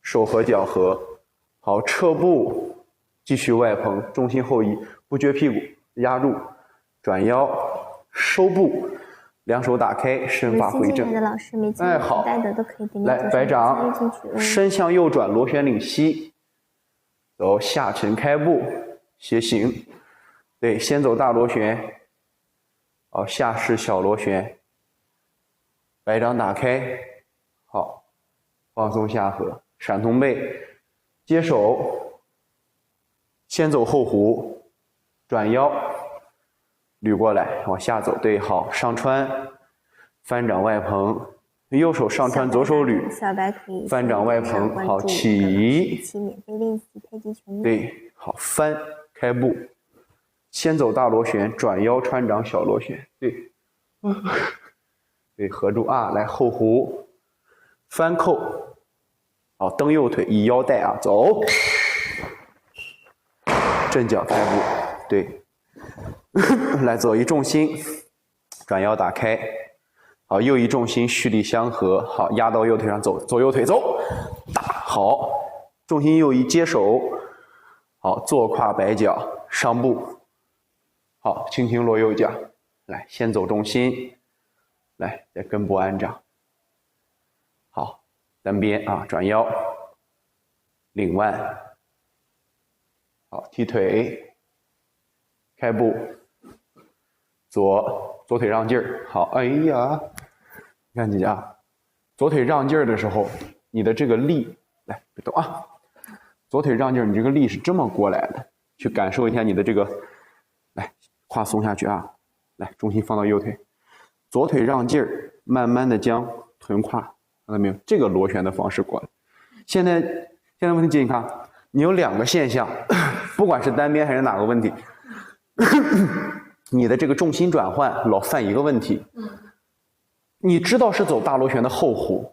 手和脚合，好，撤步，继续外蓬，重心后移，不撅屁股，压住，转腰，收步，两手打开，身法回正。哎，好，来，摆掌，身向右转，螺旋领膝，走，下沉开步，斜行，对，先走大螺旋，好，下式小螺旋，摆掌打开，好，放松下颌，闪通背，接手，先走后弧，转腰，捋过来，往下走，对，好，上穿，翻掌外蓬，右手上穿，左手捋，翻掌外蓬，好，起，对，好，翻，开步，先走大螺旋，转腰穿掌小螺旋，对，对，合住啊，来后弧，翻扣，好，蹬右腿，以腰带啊，走，正脚开步，对，来左移重心，转腰打开，好，右移重心，蓄力相合，好，压到右腿上走，左右腿走，打，好，重心右移接手，好，坐胯摆脚，上步，好，轻轻落右脚，来，先走重心，来，再根部安掌，好，单边啊，转腰，领腕，好，踢腿，开步，左腿让劲儿，好，哎呀，你看姐姐啊，左腿让劲儿的时候，你的这个力，来，别动啊，左腿让劲儿，你这个力是这么过来的，去感受一下你的这个，来，胯松下去啊，来，重心放到右腿，左腿让劲儿，慢慢的将臀胯，看到没有？这个螺旋的方式过来。现在问题姐，你看，你有两个现象，不管是单边还是哪个问题，你的这个重心转换老犯一个问题。你知道是走大螺旋的后弧，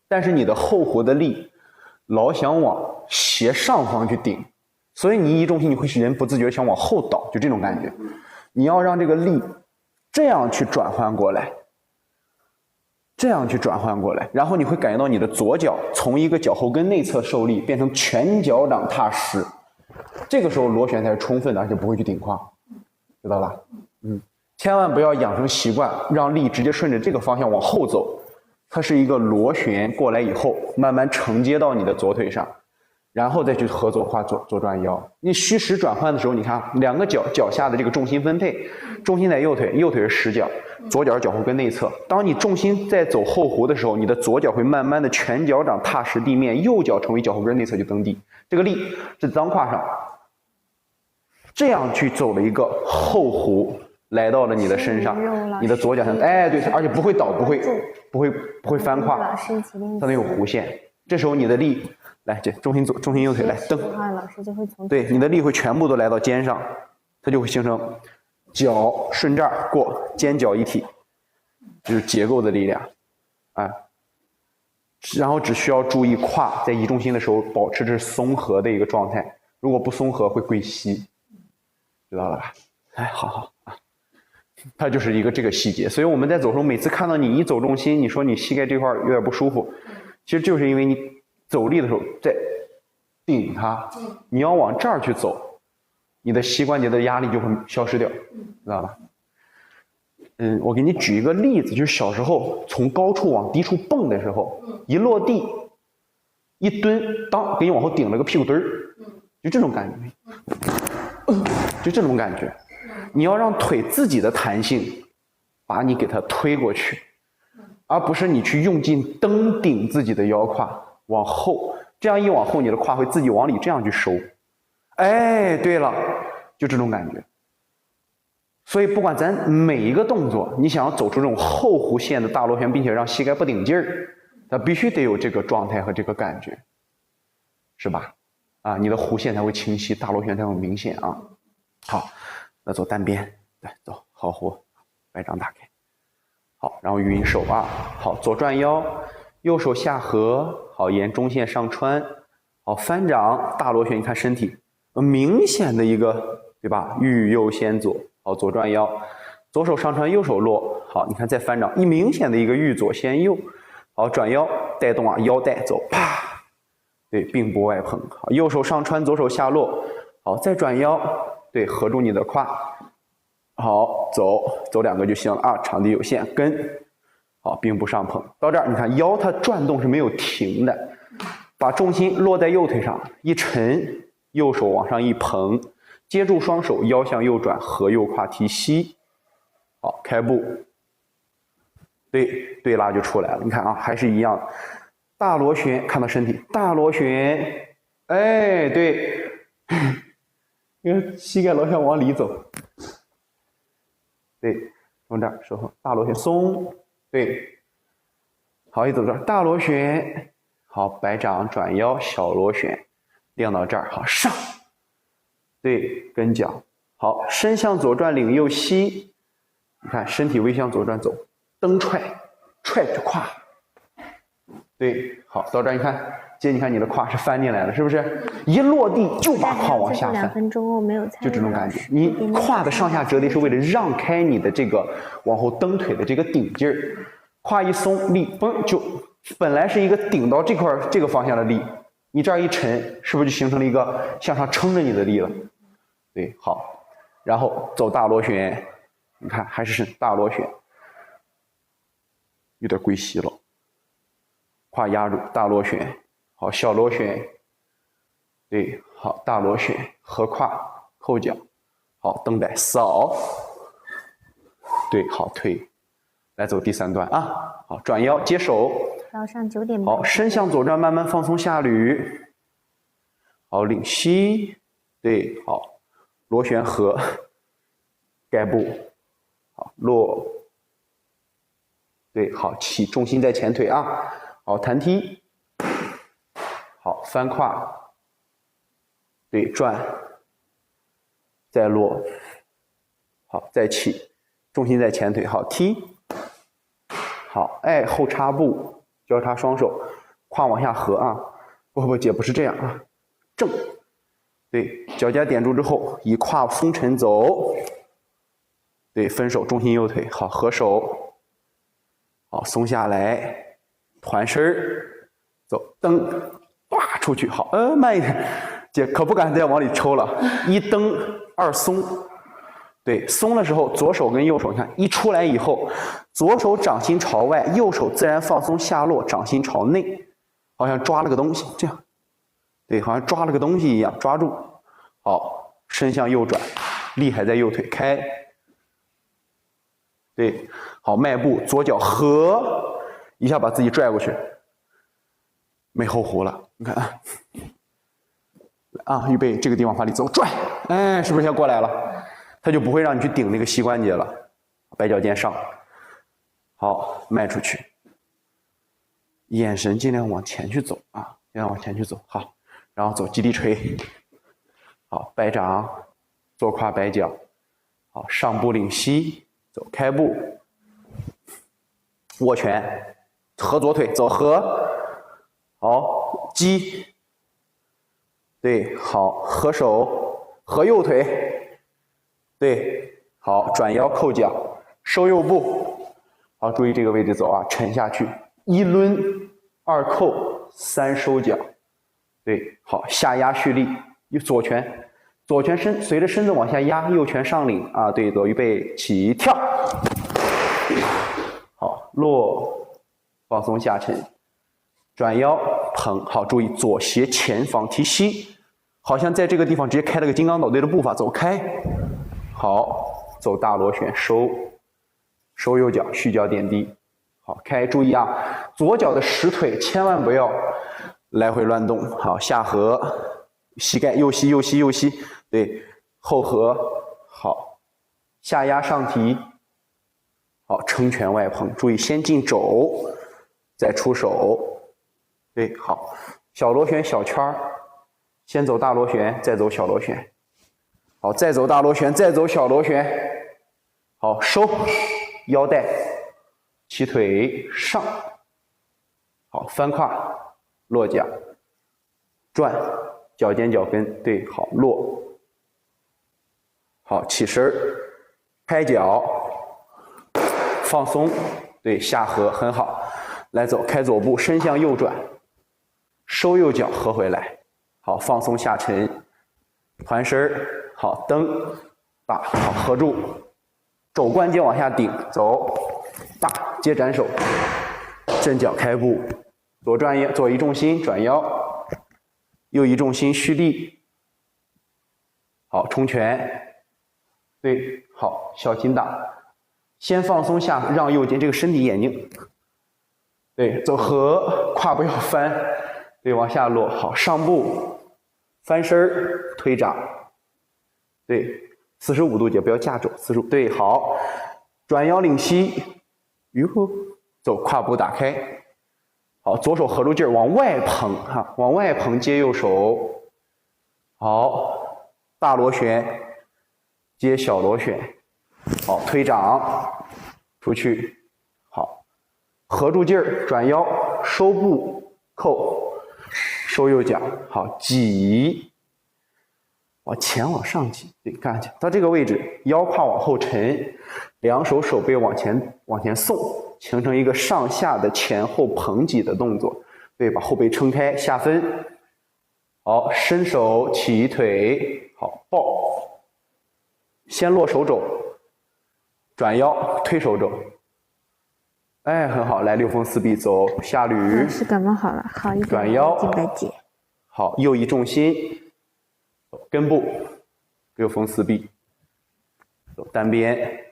但是你的后弧的力老想往斜上方去顶，所以你一重心，你会使人不自觉想往后倒，就这种感觉。你要让这个力这样去转换过来，这样去转换过来，然后你会感觉到你的左脚从一个脚后跟内侧受力变成全脚掌踏实，这个时候螺旋才是充分的，而且不会去顶胯，知道吧？千万不要养成习惯，让力直接顺着这个方向往后走，它是一个螺旋过来以后，慢慢承接到你的左腿上，然后再去合左胯左转腰。你虚实转换的时候，你看两个脚下的这个重心分配，重心在右腿，右腿是实脚，左脚是脚后跟内侧。当你重心在走后弧的时候，你的左脚会慢慢的全脚掌踏实地面，右脚成为脚后跟内侧去蹬地，这个力是裆胯上，这样去走了一个后弧。来到了你的身上，你的左脚上，哎，对，而且不会倒，不会翻胯，它能有弧线。这时候你的力，来，这重心右腿来蹬，对，你的力会全部都来到肩上，它就会形成脚顺这儿过，肩脚一体，就是结构的力量，啊，然后只需要注意胯在移重心的时候保持着松合的一个状态，如果不松合会归膝，知道了吧？哎，好啊。它就是一个这个细节，所以我们在走的时候，每次看到你一走重心，你说你膝盖这块有点不舒服，其实就是因为你走力的时候在顶它，你要往这儿去走，你的膝关节的压力就会消失掉，知道吧？我给你举一个例子，就是小时候从高处往低处蹦的时候，一落地一蹲，当给你往后顶了个屁股墩儿，就这种感觉，就这种感觉。你要让腿自己的弹性把你给它推过去，而不是你去用劲蹬顶自己的腰胯往后，这样一往后你的胯会自己往里这样去收。哎，对了，就这种感觉。所以不管咱每一个动作，你想要走出这种后弧线的大螺旋，并且让膝盖不顶劲儿，它必须得有这个状态和这个感觉，是吧？啊，你的弧线才会清晰，大螺旋才会明显啊。好。那走单边，来走好弧，摆掌打开，好，然后匀手啊，好，左转腰，右手下颌，好，沿中线上穿，好，翻掌大螺旋，你看身体明显的一个，对吧？欲右先左，好，左转腰，左手上穿，右手落，好，你看再翻掌，明显的一个欲左先右，好，转腰带动啊，腰带走，啪，对，并拨外蓬，好，右手上穿，左手下落，好，再转腰，对，合住你的胯，好，走2个就行了啊，场地有限，跟，好，并不上捧，到这儿你看腰它转动是没有停的，把重心落在右腿上，一沉，右手往上一捧，接住双手，腰向右转，合右胯提膝，好，开步，对拉就出来了，你看啊，还是一样。大螺旋，看到身体，大螺旋，哎，对，因为膝盖老想往里走，对，从这儿手后大螺旋松，对，好，一走这儿大螺旋，好，摆掌转腰小螺旋，练到这儿，好上，对，跟脚，好，身向左转领右膝，你看身体微向左转走，蹬踹着胯。对，好，到这儿你看，接你看你的胯是翻进来了，是不是？一落地就把胯往下翻。2分钟后没有参与，就这种感觉。你胯的上下折叠是为了让开你的这个往后蹬腿的这个顶劲儿，胯一松，力嘣就本来是一个顶到这块这个方向的力，你这儿一沉，是不是就形成了一个向上撑着你的力了？对，好，然后走大螺旋，你看还是大螺旋，有点归膝了。胯压住大螺旋，好，小螺旋，对，好，大螺旋，合胯，扣脚，好，蹬摆扫，对，好，推，来走第3段啊，好，转腰接手，早上9点半，好，身向左转，慢慢放松下捋，好，领膝，对，好，螺旋合，盖步，好，落，对，好，起，重心在前腿啊。好，弹踢，好，翻胯，对，转，再落，好，再起，重心在前腿，好，踢，好，哎，后插步，交叉双手，胯往下合啊，不，姐不是这样啊，正，对，脚尖点住之后，以胯松沉走，对，分手，重心右腿，好，合手，好，松下来。团身儿，走，蹬，哇，出去，好，慢一点，姐可不敢再往里抽了，一蹬2松，对，松的时候，左手跟右手，你看一出来以后，左手掌心朝外，右手自然放松下落，掌心朝内，好像抓了个东西，这样，对，好像抓了个东西一样，抓住，好，身向右转，力还在右腿开，对，好，迈步，左脚合。一下把自己拽过去，没后弧了。你看啊，预备，这个地方发力走，拽，哎，是不是先过来了？他就不会让你去顶那个膝关节了。摆脚尖上，好，迈出去，眼神尽量往前去走啊，尽量往前去走。好，然后走基地锤，好，摆掌，左胯摆脚，好，上步领膝，走开步，握拳。合左腿走合，好击，对，好合手，合右腿，对，好转腰扣脚，收右步，好注意这个位置走啊，沉下去，1抡2扣3收脚，对，好下压蓄力，左拳随着身子往下压，右拳上领啊，对，走预备起跳，好落。放松下沉，转腰捧，好，注意左斜前方提膝，好像在这个地方直接开了个金刚捣队的步伐，走开，好，走大螺旋，收右脚，续脚点地，好，开，注意啊，左脚的实腿千万不要来回乱动，好，下合，膝盖右膝，对，后合，好，下压上提，好，撑拳外捧，注意先进肘。再出手，对，好，小螺旋小圈儿，先走大螺旋，再走小螺旋，好，再走大螺旋，再走小螺旋，好，收，腰带，起腿上，好，翻胯，落脚，转，脚尖脚跟，对，好，落，好，起身，开脚，放松，对，下合，很好。来走，开左步，身向右转，收右脚合回来，好，放松下沉，团身儿，好，蹬，打，好，合住，肘关节往下顶，走，打，接斩手，正脚开步，左移重心转腰，右移重心蓄力，好，冲拳，对，好，小心打，先放松下，让右肩这个身体眼睛，对，走合，胯不要翻，对，往下落，好，上步，翻身儿，推掌，对，45度角，不要架肘，45，对，好，转腰领膝，走，胯部打开，好，左手合住劲儿，往外捧哈，往外捧，接右手，好，大螺旋，接小螺旋，好，推掌，出去，好，合住劲儿，转腰，收步，扣，收右脚，好，挤，往前往上挤，对，看见到这个位置，腰胯往后沉，两手手背往前送，形成一个上下的前后捧挤的动作，对，把后背撑开，下分，好，伸手起腿，好，抱，先落手肘，转腰推手肘，哎，很好，来6风四臂，走下捋，老师感冒好了，好一点，转腰，静白姐，好，右移重心，根部6风四臂，走单边，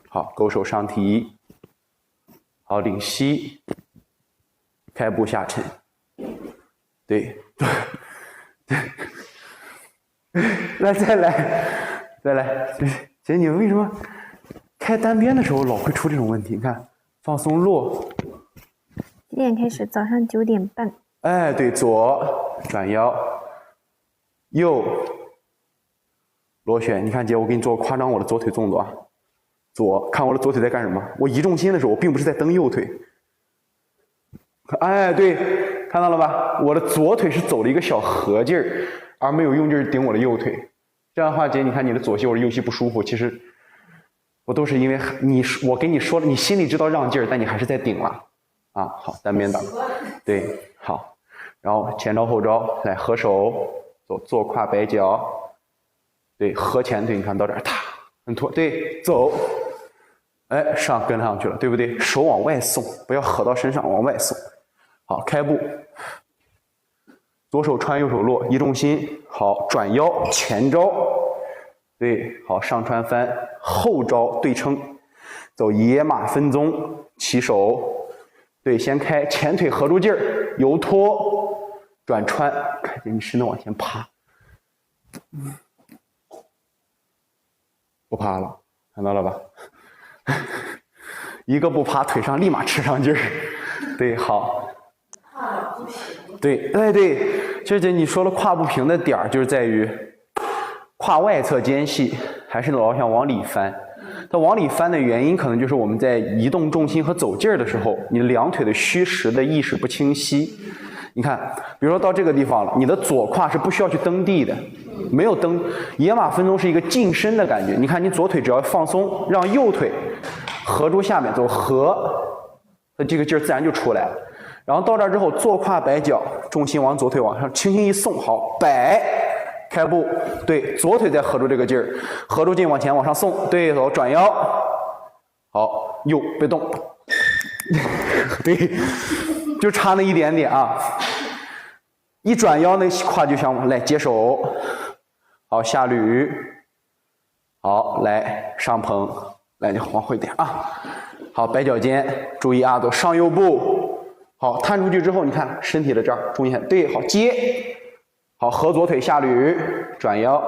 好，勾手上提，好，领膝，开步下沉，对，来再来，姐你为什么开单边的时候老会出这种问题？你看，放松落，几点开始？早上9点半。哎，对，左转腰，右螺旋。你看姐，我给你做夸张我的左腿动作啊。左，看我的左腿在干什么？我移重心的时候，我并不是在蹬右腿。哎，对，看到了吧？我的左腿是走了一个小合劲儿，而没有用劲儿顶我的右腿。这样的话，姐，你看你的左膝或者右膝不舒服，其实我都是因为我跟你说了，你心里知道让劲儿，但你还是在顶了。啊，好，单边打，对，好，然后前招后招，来合手，走，坐胯摆脚，对，合前腿，你看到这儿，踏，很拖，对，走，哎，跟上去了，对不对？手往外送，不要合到身上，往外送，好，开步，左手穿，右手落，移重心，好，转腰，前招，对，好，上穿翻，后招对称，走野马分鬃，起手。对，先开前腿合住劲儿，由托转穿，看见你身子往前趴，不趴了，看到了吧？一个不趴，腿上立马吃上劲儿。对，好。对，哎对，这姐你说了胯不平的点儿，就是在于胯外侧间隙还是老想往里翻。它往里翻的原因，可能就是我们在移动重心和走劲儿的时候，你两腿的虚实的意识不清晰。你看，比如说到这个地方了，你的左胯是不需要去蹬地的，没有蹬。野马分鬃是一个近身的感觉。你看，你左腿只要放松，让右腿合住下面走合，那这个劲儿自然就出来了。然后到这儿之后，坐胯摆脚，重心往左腿往上轻轻一送，好，摆。开步，对，左腿再合住这个劲儿，合住劲往前往上送，对，走，转腰，好，右别动，对，就差那一点点啊，一转腰那胯就想来接手，好，下捋，好，来上捧，来你往后一点啊，好，摆脚尖，注意啊，走上右步，好，探出去之后，你看身体的这儿，注意一下，对，好，接。好，合左腿下捋，转腰。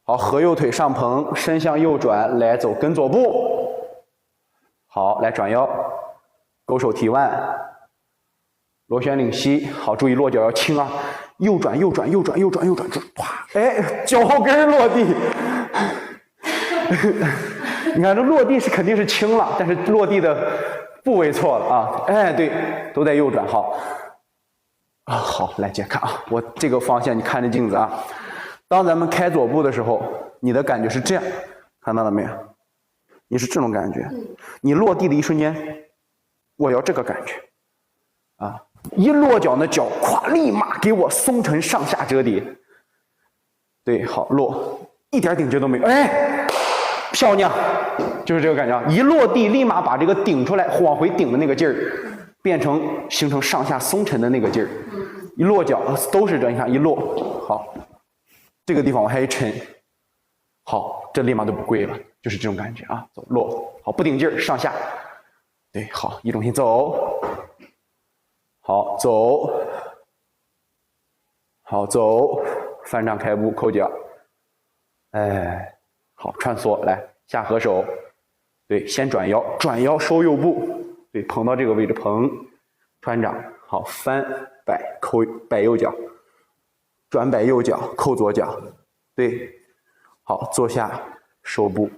好，合右腿上捧，身向右转，来走跟左步。好，来转腰，勾手提腕，螺旋领膝。好，注意落脚要轻啊，右转，啪，哎，脚后跟落地。你看这落地是肯定是轻了，但是落地的部位错了啊。哎，对，都在右转，好。啊，好，来姐看啊，我这个方向你看着镜子啊。当咱们开左步的时候，你的感觉是这样，看到了没有？你是这种感觉。你落地的一瞬间，我要这个感觉。啊，一落脚呢，脚咵立马给我松沉上下折叠。对，好落，一点顶劲都没有，哎，漂亮，就是这个感觉啊！一落地立马把这个顶出来，往回顶的那个劲儿，变成形成上下松沉的那个劲儿。一落脚都是这，你看一落，好，这个地方我还一沉，好，这立马就不跪了，就是这种感觉啊。走落，好，不顶劲儿，上下，对，好，移重心走，好走，好走，翻掌开步扣脚，哎，好穿梭，来下合手，对，先转腰，转腰收右步，对，捧到这个位置捧，穿掌，好翻摆扣摆右脚，转摆右脚扣左脚，对，好坐下收步，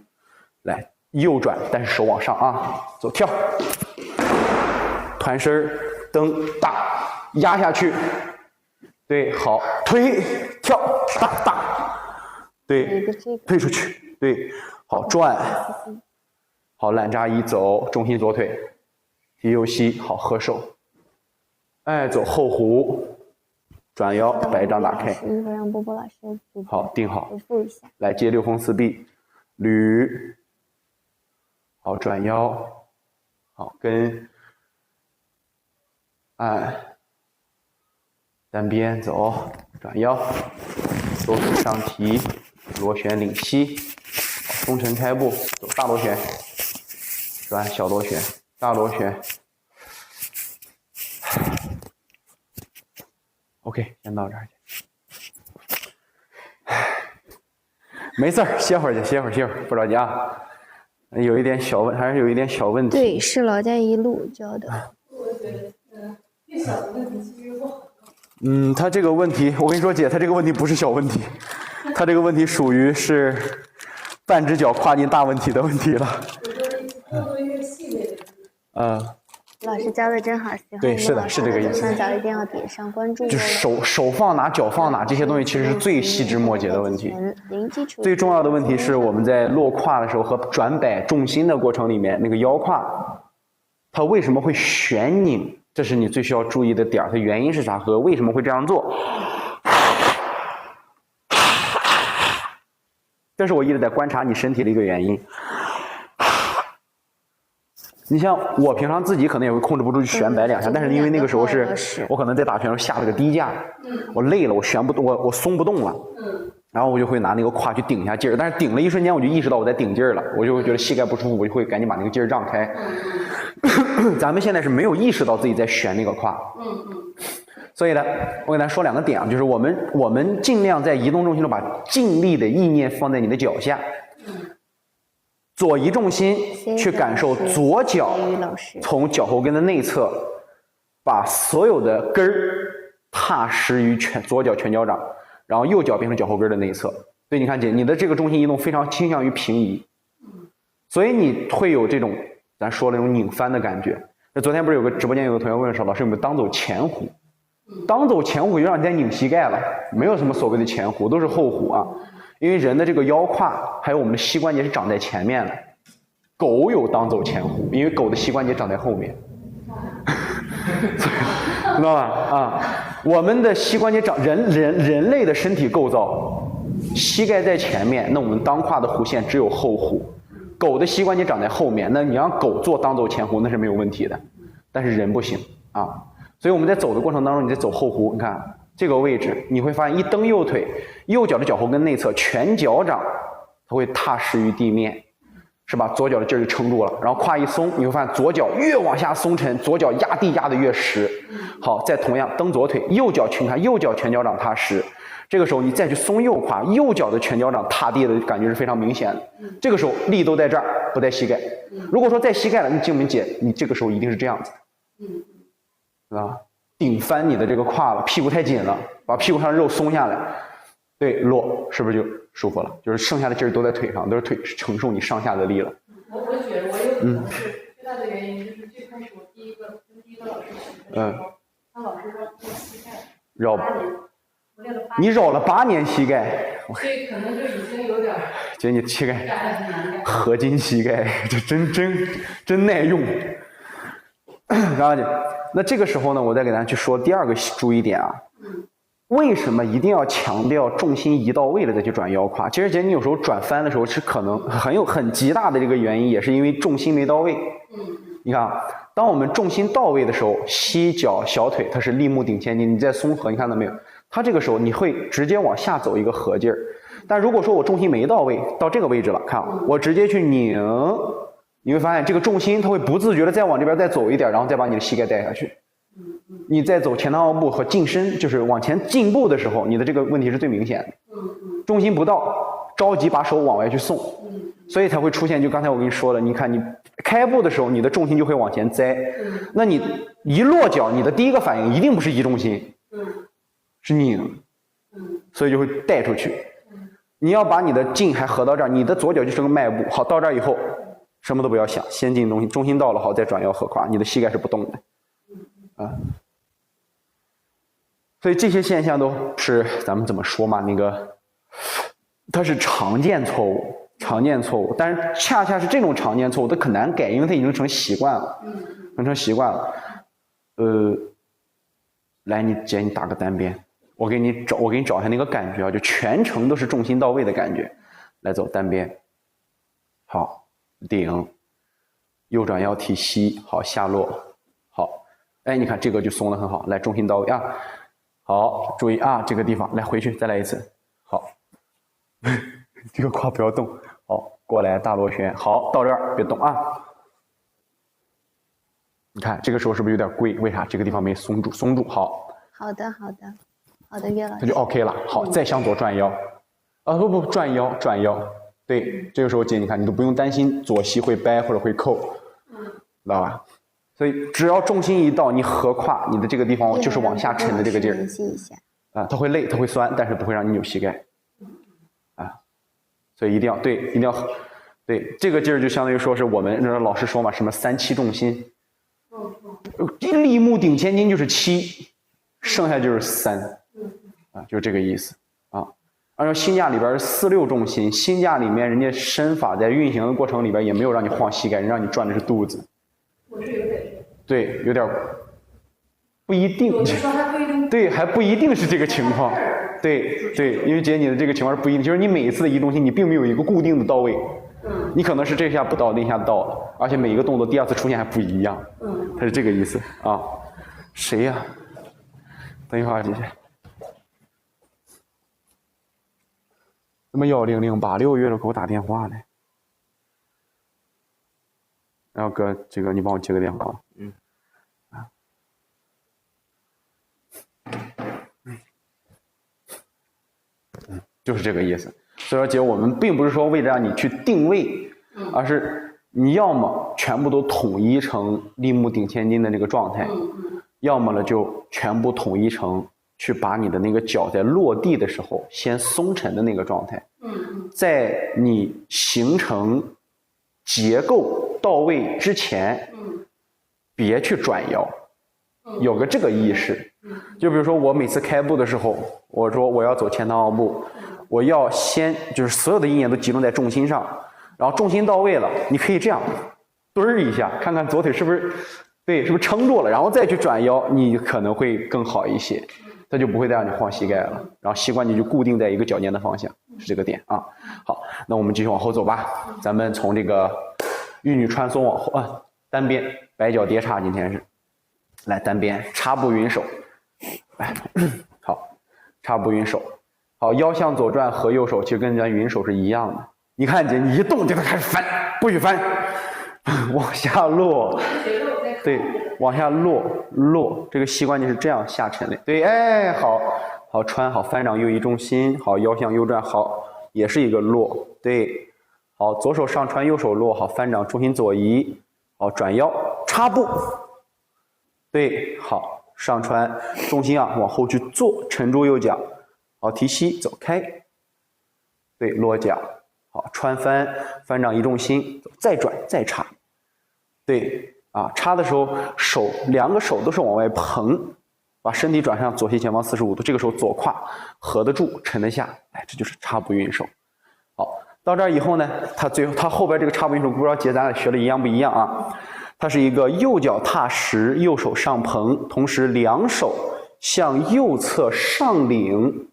来右转，但是手往上啊，走跳，团身蹬大压下去，对，好推跳大大，对，推出去，对，好转，好懒扎一走，重心左腿，提右膝，好合手，哎，走后弧，转腰，摆掌打开，一会儿让波波老师好定好，回复一下，来接六风四臂，捋，好转腰，好跟，按，单边走，转腰，左手上提，螺旋领膝，松沉开步，走大螺旋，转小螺旋，大螺旋。OK， 先到这儿去。没事儿，歇会儿去，歇会儿，不着急啊。有一点小还是有一点小问题。对，是劳驾一路教的。我觉得，越小的问题其实不好。他这个问题，我跟你说姐，他这个问题不是小问题，他这个问题属于是半只脚跨进大问题的问题了。我说越细微的。老师教的真好，喜欢对，是的，是这个意思。上角一定要点上关注。就是手放哪，脚放哪，这些东西其实是最细枝末节的问题。最重要的问题是我们在落胯的时候和转摆重心的过程里面，那个腰胯它为什么会旋拧，这是你最需要注意的点儿。它原因是啥和为什么会这样做？这是我一直在观察你身体的一个原因。你像我平常自己可能也会控制不住去旋摆两下，但是因为那个时候是我可能在打拳的时候下了个低架，我累了，我旋不动，我松不动了，然后我就会拿那个胯去顶一下劲儿，但是顶了一瞬间我就意识到我在顶劲儿了，我就会觉得膝盖不舒服，我就会赶紧把那个劲儿让开。咱们现在是没有意识到自己在旋那个胯，所以呢，我给大家说两个点啊，就是我们尽量在移动重心中把尽力的意念放在你的脚下。左移重心去感受左脚从脚后跟的内侧，把所有的根儿踏实于左脚全脚掌，然后右脚变成脚后跟的内侧。所以你看姐，你的这个重心移动非常倾向于平移，所以你会有这种咱说的那种拧翻的感觉。那昨天不是有个直播间有个同学问说，老师有没有当走前弧？当走前弧就让人家拧膝盖了，没有什么所谓的前弧，都是后弧啊。因为人的这个腰胯还有我们的膝关节是长在前面的，狗有当走前弧，因为狗的膝关节长在后面，知道吧？啊，我们的膝关节长人类的身体构造，膝盖在前面，那我们当胯的弧线只有后弧，狗的膝关节长在后面，那你让狗做当走前弧那是没有问题的，但是人不行啊。所以我们在走的过程当中，你在走后弧，你看。这个位置你会发现，一蹬右腿，右脚的脚后跟内侧全脚掌它会踏实于地面，是吧？左脚的劲儿就撑住了，然后胯一松，你会发现左脚越往下松沉，左脚压地压得越实。好，再同样蹬左腿，右脚右脚全脚掌踏实，这个时候你再去松右胯，右脚的全脚掌踏地的感觉是非常明显的。这个时候力都在这儿，不在膝盖。如果说在膝盖了，你静明姐，你这个时候一定是这样子，啊。顶翻你的这个胯了，屁股太紧了，把屁股上的肉松下来，对，落，是不是就舒服了？就是剩下的劲儿都在腿上，都是腿承受你上下的力了。我觉得我有可能是最大的原因，就是最开始我第一个老师学的时候，他老师说做膝盖绕8年，我练了8年，你绕了8年膝盖，所以可能就已经有点觉得你膝盖合金膝盖，这真耐用。然后那这个时候呢，我再给大家去说第二个注意点啊。为什么一定要强调重心移到位了再去转腰胯？其实你有时候转翻的时候是可能很极大的这个原因，也是因为重心没到位。你看啊，当我们重心到位的时候，膝脚小腿它是立木顶前筋，你再松合，你看到没有？它这个时候你会直接往下走一个合劲儿。但如果说我重心没到位，到这个位置了，看啊，我直接去拧，你会发现这个重心它会不自觉的再往这边再走一点，然后再把你的膝盖带下去。你在走前裆后步和进身，就是往前进步的时候，你的这个问题是最明显的。重心不到，着急把手往外去送，所以才会出现就刚才我跟你说的，你看你开步的时候，你的重心就会往前栽。那你一落脚，你的第一个反应一定不是移重心，是拧，所以就会带出去。你要把你的劲还合到这儿，你的左脚就是个迈步。好，到这儿以后什么都不要想，先进东西，重心到了，好再转腰合胯，你的膝盖是不动的。所以这些现象都是咱们怎么说嘛？那个它是常见错误，但是恰恰是这种常见错误，它很难改，因为它已经成习惯了，成习惯了。来，姐，你打个单边，我给你找一下那个感觉啊，就全程都是重心到位的感觉。来走单边，好，顶，右转腰提膝，好下落，好，哎，你看这个就松得很好。来，重心到位啊。好，注意啊，这个地方来回去再来一次。好，这个胯不要动。好，过来大螺旋。好，到这儿别动啊。你看这个时候是不是有点跪？为啥？这个地方没松住，松住。好。好的，岳老师。那就 OK 了。好，再向左转腰。啊，不，转腰。对，这个时候姐，你看你都不用担心左膝会掰或者会扣，知道吧？所以只要重心一到，你合胯，你的这个地方就是往下沉的这个劲儿。它会累，它会酸，但是不会让你扭膝盖。所以一定要对这个劲儿，就相当于说是我们老师说嘛，什么3-7重心，立木顶前筋就是7，剩下就是3，就是这个意思啊。按照新架里边4-6重心，新架里面人家身法在运行的过程里边也没有让你晃膝盖，人让你转的是肚子。对，有点不一定。对，还不一定是这个情况。对，因为姐你的这个情况是不一定，就是你每一次的移重心，你并没有一个固定的到位。你可能是这下不到，那下到了，而且每一个动作第二次出现还不一样。它是这个意思啊。谁呀？等一会儿，姐姐。怎么1008月了给我打电话呢？然后哥，这个你帮我接个电话。就是这个意思。所以说姐，我们并不是说为了让你去定位，而是你要么全部都统一成立木顶前筋的这个状态，要么呢就全部统一成去把你的那个脚在落地的时候先松沉的那个状态。在你形成结构到位之前，别去转腰，有个这个意识。就比如说我每次开步的时候，我说我要走前裆后步，我要先就是所有的意念都集中在重心上，然后重心到位了，你可以这样蹲儿一下，看看左腿是不是是不是撑住了，然后再去转腰，你可能会更好一些，它就不会再让你晃膝盖了，然后膝关节就固定在一个脚尖的方向，是这个点啊。好，那我们继续往后走吧，咱们从这个玉女穿松往后啊，单边摆脚叠叉，今天是来单边插步云手。来，好，插步云手，好，腰向左转合右手，其实跟咱云手是一样的。你看姐，你一动就开始翻，不许翻，往下落，对，往下落，这个膝关节是这样下沉的，对，哎，好穿好，翻掌右移重心，好，腰向右转，好，也是一个落，对，好，左手上穿，右手落，好，翻掌重心左移，好，转腰插步，对，好。上穿，重心啊往后去坐，沉住右脚，好提膝走开，对落脚，好穿翻掌移重心，再转再插，对啊插的时候两个手都是往外捧，把身体转向左膝前方45度，这个时候左胯合得住，沉得下，哎这就是插步运手。好，到这儿以后呢，它后边这个插步运手不知道姐咱俩学的一样不一样啊？它是一个右脚踏实，右手上蓬，同时两手向右侧上领，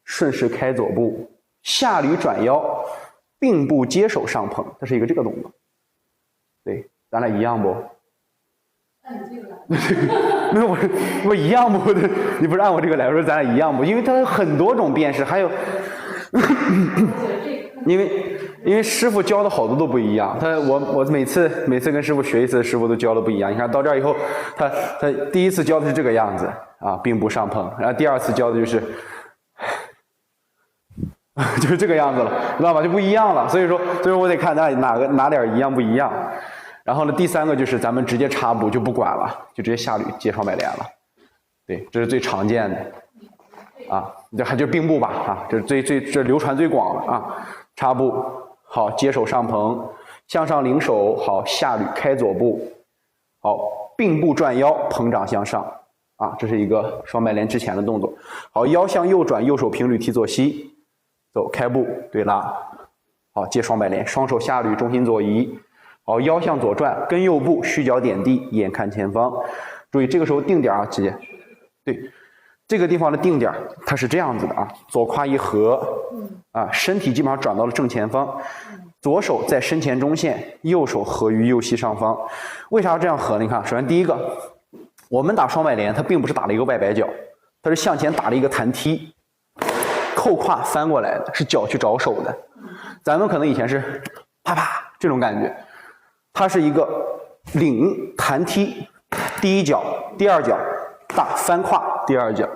顺势开左步，下捋转腰，并步接手上蓬，它是一个这个动作。对，咱俩一样不？按你这个来。那我一样不？你不是按我这个来说，咱俩一样不？因为它有很多种变式，还有，因为师傅教的好多都不一样。我每次跟师傅学一次，师傅都教的不一样。你看到这儿以后，他第一次教的是这个样子啊，并步上碰，然后第二次教的就是就是这个样子了，知道吧？就不一样了。所以说我得看咱俩哪点一样不一样。然后呢，第三个就是咱们直接插步就不管了，就直接下捋接双摆连了。对，这是最常见的啊，这还就并步吧啊，这是这流传最广的啊。插步好，接手上蓬，向上领手好，下捋开左步好，并步转腰，膨掌向上啊，这是一个双摆连之前的动作。好，腰向右转，右手平捋提左膝，走开步对拉，好接双摆连，双手下捋，重心左移。好，腰向左转，跟右步，虚脚点地，眼看前方。注意这个时候定点啊，姐姐，对，这个地方的定点它是这样子的啊，左胯一合，啊，身体基本上转到了正前方，左手在身前中线，右手合于右膝上方。为啥要这样合呢？你看，首先第一个，我们打双摆连，它并不是打了一个外摆脚，它是向前打了一个弹踢，扣胯翻过来的，是脚去找手的。咱们可能以前是啪啪这种感觉。它是一个领弹踢，第一脚，第二脚大翻胯，第二脚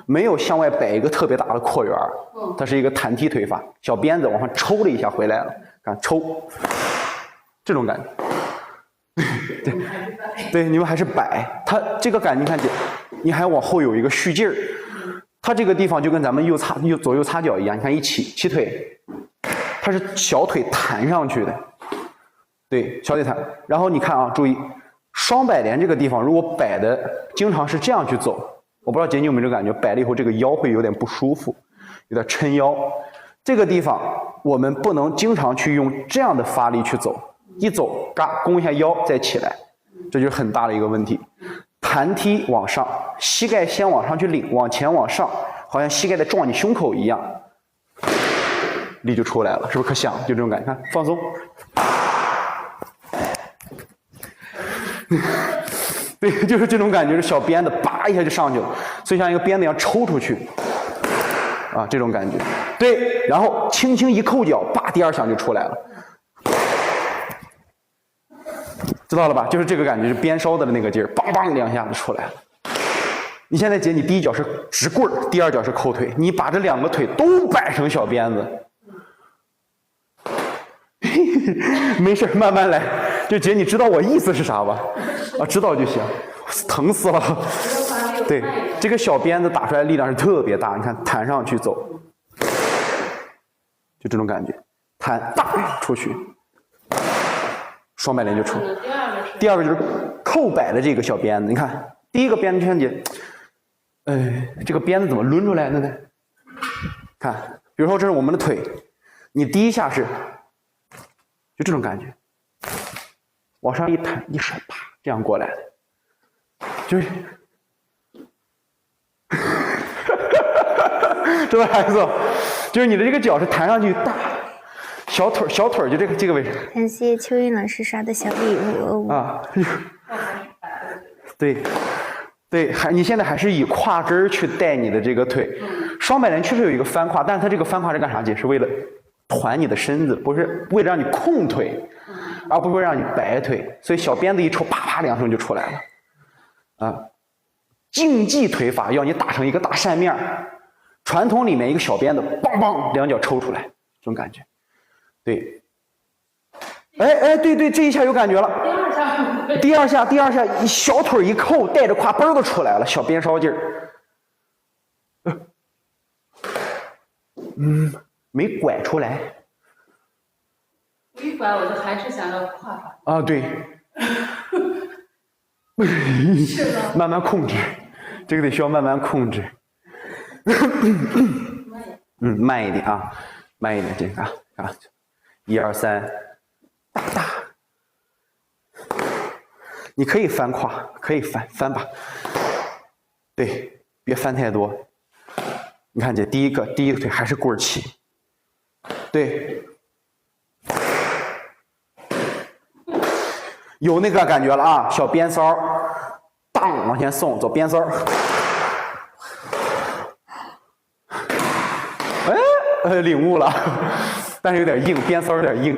没有向外摆一个特别大的扩圆，它是一个弹踢腿法，小鞭子往上抽了一下回来了，看抽，这种感觉。对，你们还是摆，它这个感觉，你看姐，你还往后有一个蓄劲儿，它这个地方就跟咱们左右擦脚一样，你看一起腿，它是小腿弹上去的。对，小腿弹，然后你看啊，注意双摆连这个地方，如果摆的经常是这样去走，我不知道姐你有没有这个感觉，摆了以后这个腰会有点不舒服，有点抻腰。这个地方我们不能经常去用这样的发力去走，一走嘎弓一下腰再起来，这就是很大的一个问题。弹踢往上，膝盖先往上去领，往前往上，好像膝盖在撞你胸口一样，力就出来了，是不是可想？就这种感觉，看放松。对，就是这种感觉，是小鞭子叭一下就上去了，所以像一个鞭子一样抽出去，啊，这种感觉。对，然后轻轻一扣脚，叭，第二响就出来了，知道了吧？就是这个感觉，是鞭梢的那个劲儿，梆梆两下就出来了。你现在姐，你第一脚是直棍儿，第二脚是扣腿，你把这两个腿都摆成小鞭子。没事，慢慢来。就姐，你知道我意思是啥吧？啊，知道就行。疼死了。对，这个小鞭子打出来力量是特别大，你看弹上去走，就这种感觉，弹大出去，双摆连就出。第二个就是扣摆的这个小鞭子，你看第一个鞭子圈姐，这个鞭子怎么抡出来的呢？看，比如说这是我们的腿，你第一下是。就这种感觉，往上一弹，一甩，啪，这样过来的，就是，这位孩子，就是你的这个脚是弹上去大，小腿就这个位置。感谢秋韵老师刷的小礼物啊，对，你现在还是以胯根儿去带你的这个腿，双摆连确实有一个翻胯，但是它这个翻胯是干啥去？是为了团你的身子，不是为了让你控腿，而不会让你摆腿，所以小鞭子一抽，啪啪两声就出来了。啊，竞技腿法要你打成一个大扇面，传统里面一个小鞭子，梆梆两脚抽出来，这种感觉。对，对，这一下有感觉了。第二下，小腿一扣，带着胯嘣都出来了，小鞭梢劲儿。没拐出来。我一拐，我就还是想要胯法。啊，对。慢慢控制，这个得需要慢慢控制。慢一点啊，慢一点，这个啊，1、2、3，大，你可以翻胯，可以翻吧，对，别翻太多。你看这第一个腿还是棍儿起，对，有那个感觉了啊，小鞭梢，当往前送，走鞭梢，领悟了，但是有点硬，鞭梢有点硬，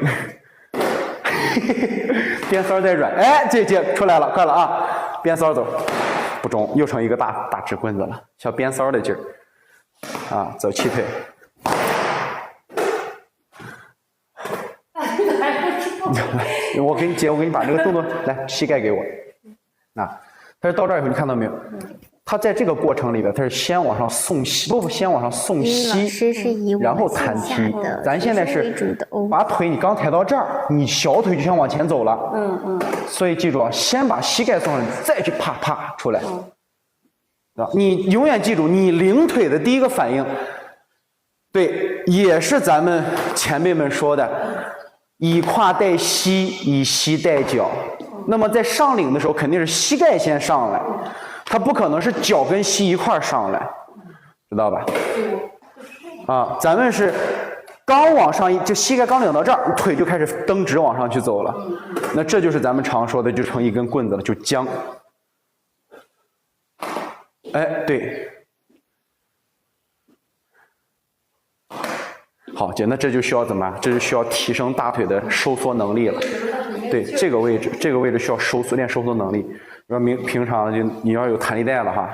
鞭梢再软，哎，这出来了，快了啊，鞭梢走，不中，又成一个大直棍子了，小鞭梢的劲儿，啊，走气腿。我给你把这个动作来，膝盖给我，啊，他是到这儿以后，你看到没有？他在这个过程里边，他是先往上送膝，先往上送膝，然后弹踢。咱现在是把腿你刚抬到这儿，你小腿就想往前走了，所以记住啊，先把膝盖送上，再去啪出来，啊，你永远记住，你领腿的第一个反应，对，也是咱们前辈们说的。以胯带膝，以膝带脚。那么在上领的时候，肯定是膝盖先上来，它不可能是脚跟膝一块上来，知道吧？啊，咱们是刚往上就膝盖刚领到这儿，腿就开始蹬直往上去走了。那这就是咱们常说的，就成一根棍子了，就僵。哎，对。好，姐，那这就需要怎么？这就需要提升大腿的收缩能力了。对，这个位置需要练收缩能力。要平常就你要有弹力带了哈。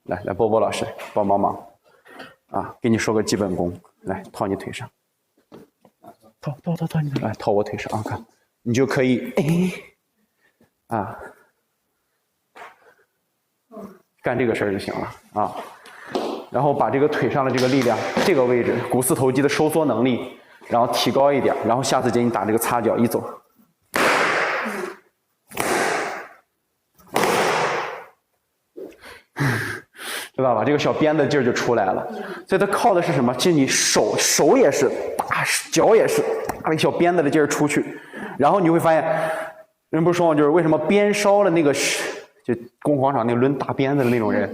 来，波波老师帮忙啊，给你说个基本功，来套你腿上，套你，来套我腿上啊，看你就可以啊，干这个事儿就行了啊。然后把这个腿上的这个力量，这个位置股四头肌的收缩能力，然后提高一点，然后下次节你打这个擦脚一走，知道吧？这个小鞭子劲儿就出来了。所以它靠的是什么？其实你手也是打，脚也是打了一小鞭子的劲儿出去，然后你会发现，人不是说就是为什么鞭烧了那个就工广场那个抡大鞭子的那种人。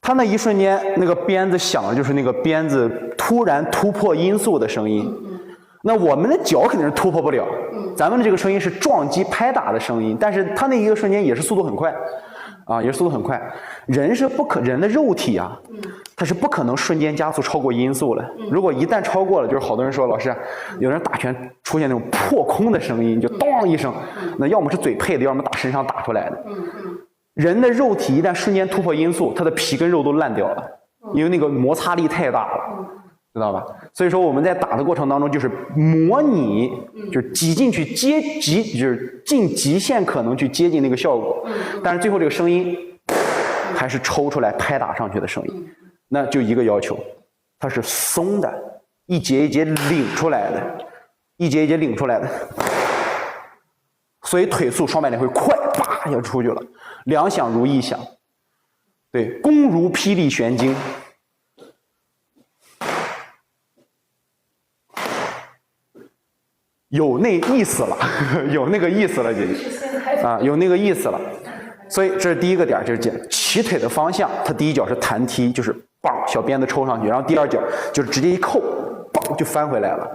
他那一瞬间，那个鞭子响的就是那个鞭子突然突破音速的声音。那我们的脚肯定是突破不了，咱们的这个声音是撞击拍打的声音，但是他那一个瞬间也是速度很快，啊，也是速度很快。人的肉体啊，它是不可能瞬间加速超过音速的。如果一旦超过了，就是好多人说老师，有人打拳出现那种破空的声音，就咚一声，那要么是嘴配的，要么打身上打出来的。人的肉体一旦瞬间突破音速，它的皮跟肉都烂掉了，因为那个摩擦力太大了，知道吧？所以说我们在打的过程当中，就是模拟，就是挤进去就是尽极限可能去接近那个效果，但是最后这个声音还是抽出来拍打上去的声音。那就一个要求，它是松的，一节一节领出来的，一节一节领出来的。所以腿速双摆脸会快，啪就出去了，两响如一响。对，弓如霹雳玄经。有那意思了，有那个意思了，姐姐啊，有那个意思了。所以这是第一个点，就是讲起腿的方向，它第一脚是弹踢，就是棒小鞭子抽上去，然后第二脚就是直接一扣，棒就翻回来了。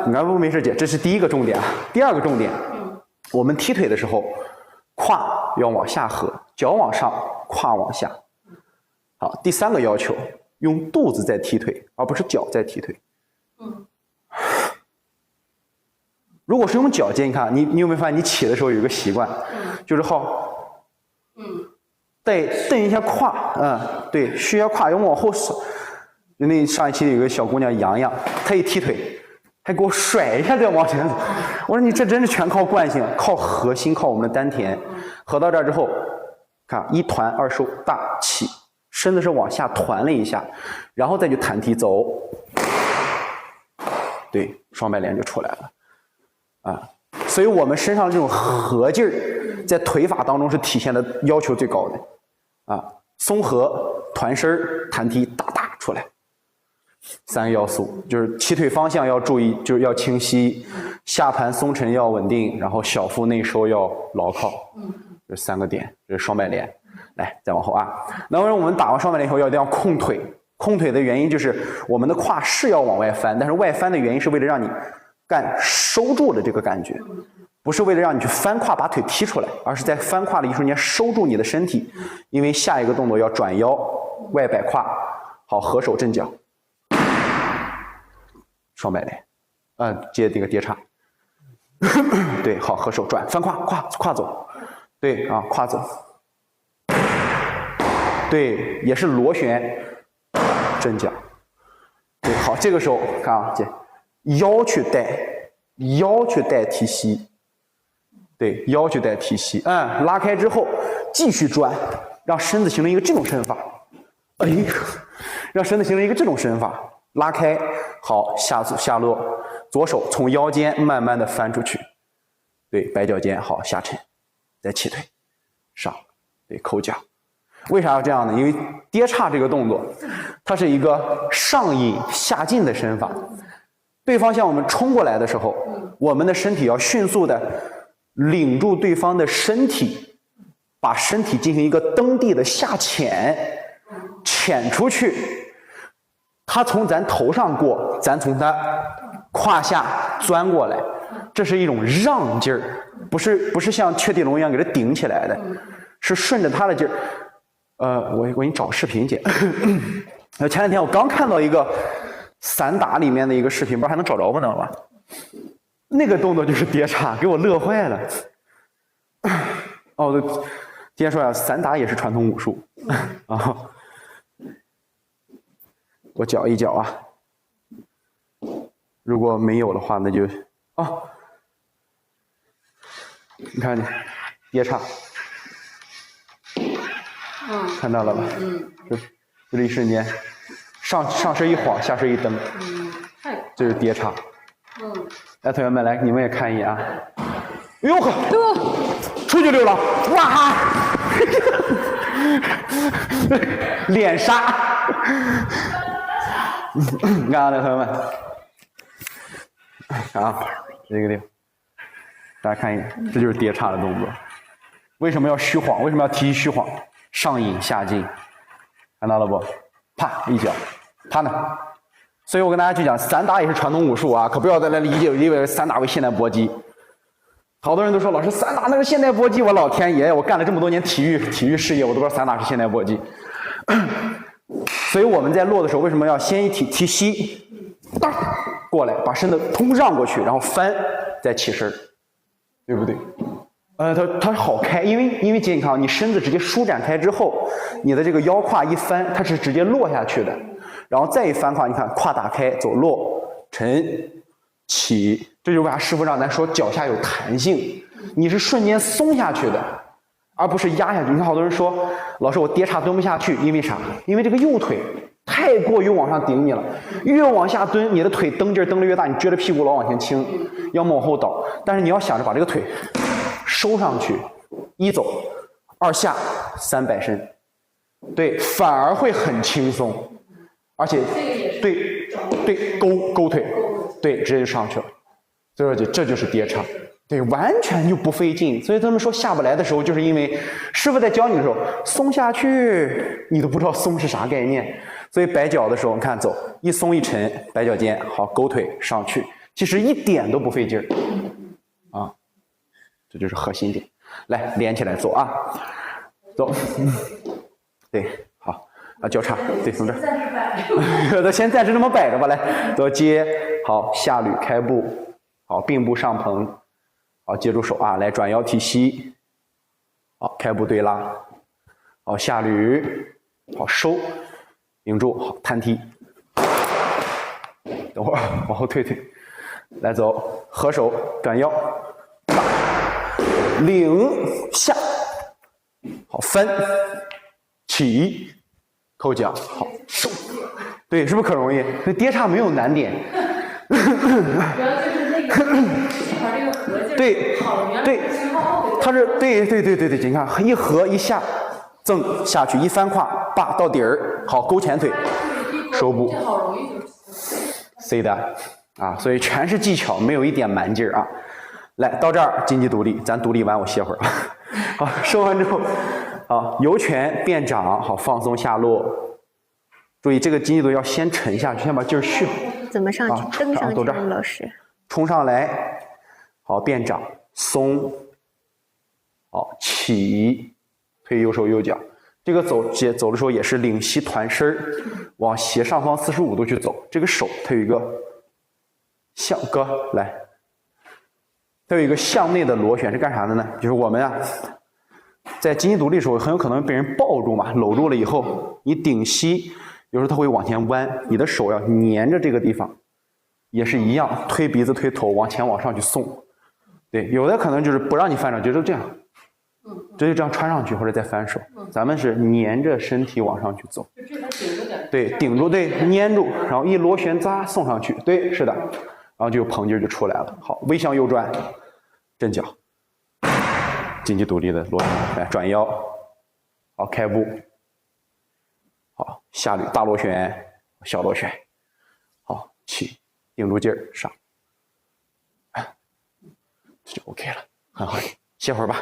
你看不没事，姐，这是第一个重点。第二个重点，我们踢腿的时候，胯要往下合，脚往上，胯往下。好，第三个要求，用肚子在踢腿，而不是脚在踢腿。如果是用脚尖，你看，你有没有发现，你起的时候有一个习惯，就是对，蹬一下胯，对，虚一下胯，要往后扫。就那上一期有个小姑娘洋洋，她一踢腿，还给我甩一下再往前走。我说你这真是全靠惯性，靠核心，靠我们的丹田。合到这儿之后，看一团二收，大起，身子是往下团了一下，然后再去弹踢走。对，双摆脸就出来了。所以我们身上这种合劲儿，在腿法当中是体现的要求最高的。松合、团身、弹踢，大出来。3个要素，就是提腿方向要注意，就是要清晰，下盘松沉要稳定，然后小腹内收要牢靠。这3个点，这是双摆连。来，再往后啊。那么我们打完双摆连以后，一定要控腿。控腿的原因就是我们的胯是要往外翻，但是外翻的原因是为了让你干收住的这个感觉，不是为了让你去翻胯把腿踢出来，而是在翻胯的一瞬间收住你的身体，因为下一个动作要转腰，外摆胯。好，合手正脚，双摆连，接这个跌叉。对，好，合手转翻胯走，对啊，胯走，对，也是螺旋正脚，对，好，这个时候看啊，姐，腰去带提膝，对，腰去带提膝，拉开之后继续转，让身子形成一个这种身法，让身子形成一个这种身法，拉开，好，下落，左手从腰间慢慢的翻出去，对，摆脚尖，好，下沉，再起腿，上，对，扣脚。为啥要这样呢？因为跌叉这个动作，它是一个上引下进的身法。对方向我们冲过来的时候，我们的身体要迅速的领住对方的身体，把身体进行一个蹬地的下潜，潜出去。他从咱头上过，咱从他胯下钻过来，这是一种让劲儿，不是像雀地龙一样给它顶起来的，是顺着他的劲儿。我给你找视频姐。前两天我刚看到一个散打里面的一个视频，不知道还能找着不能吧？那个动作就是跌叉，给我乐坏了。对，今天说呀，散打也是传统武术啊。我搅一搅啊，如果没有的话，那就你看你跌叉。看到了吧？就这一瞬间，上身一晃，下身一蹬，这是跌叉。来，同学们，来，你们也看一眼啊！哎呦呵，出去溜了，哇！脸杀！你看啊，来，同学们，啊，这个地方，大家看一眼，这就是跌叉的动作。为什么要虚晃？为什么要提虚晃？上引下进，看到了不？啪一脚，他呢？所以我跟大家去讲，散打也是传统武术啊，可不要再来理解散打为现代搏击。好多人都说老师散打那是现代搏击，我老天爷，我干了这么多年体育事业，我都不知道散打是现代搏击。所以我们在落的时候，为什么要先一提膝，过来把身子通让过去，然后翻，再起身，对不对？它好开，因为姐你看啊，你身子直接舒展开之后，你的这个腰胯一翻，它是直接落下去的，然后再一翻胯，你看胯打开走落沉起，这就是为啥师傅让咱说脚下有弹性，你是瞬间松下去的，而不是压下去。你看好多人说老师我跌叉蹲不下去，因为啥？因为这个右腿太过于往上顶你了，越往下蹲，你的腿蹬劲儿蹬得越大，你撅着屁股老往前倾，要么往后倒。但是你要想着把这个腿收上去，一走，二下，三摆身，对，反而会很轻松，而且对勾腿，对，直接就上去了。所以说这就是跌叉，对，完全就不费劲。所以他们说下不来的时候，就是因为师傅在教你的时候松下去，你都不知道松是啥概念。所以摆脚的时候，你看走一松一沉，摆脚尖，好勾腿上去，其实一点都不费劲儿啊。这就是核心点，来连起来走啊，走，对，好啊，交叉，对，从这儿，先暂时这么摆着吧，来，走接，好，下捋开步，好，并步上棚，好，接住手啊，来转腰提膝，好，开步对拉，好，下捋，好收，顶住，好，摊踢，等会儿往后退，来走，合手转腰。领下，好翻，起，扣脚，好收，对，是不是可容易？那跌叉没有难点。主要就是那个这块这个合劲，对，对，它是对，你看一合一下，增下去一翻胯，叭到底儿，好勾前腿，手部。这好容易就 C 的啊，所以全是技巧，没有一点蛮劲儿啊。来到这儿，经济独立，咱独立完我歇会儿啊。好，收完之后，啊，由拳变掌，好，放松下落。注意这个经济独立要先沉下去，先把劲儿蓄好。怎么上去？蹬上去，陆老师。冲上来，好，变掌，松，好，起，推右手右脚。这个走的时候也是领膝团身往斜上方45度去走。这个手它有一个向来，它有一个向内的螺旋，是干啥的呢？就是我们啊，在经济独立的时候，很有可能被人抱住嘛，搂住了以后，你顶膝，有时候它会往前弯，你的手要粘着这个地方，也是一样，推鼻子推头，往前往上去送。对，有的可能就是不让你翻手，就这样。直接这样穿上去，或者再翻手。咱们是粘着身体往上去走，对，顶住，对，粘住，然后一螺旋扎送上去，对，是的，然后就捧劲就出来了。好，微向右转，正脚，经济独立的螺旋，来转腰，好，开步，好，下捋大螺旋，小螺旋，好，起，顶住劲儿上，这就 OK 了，很好，歇会儿吧。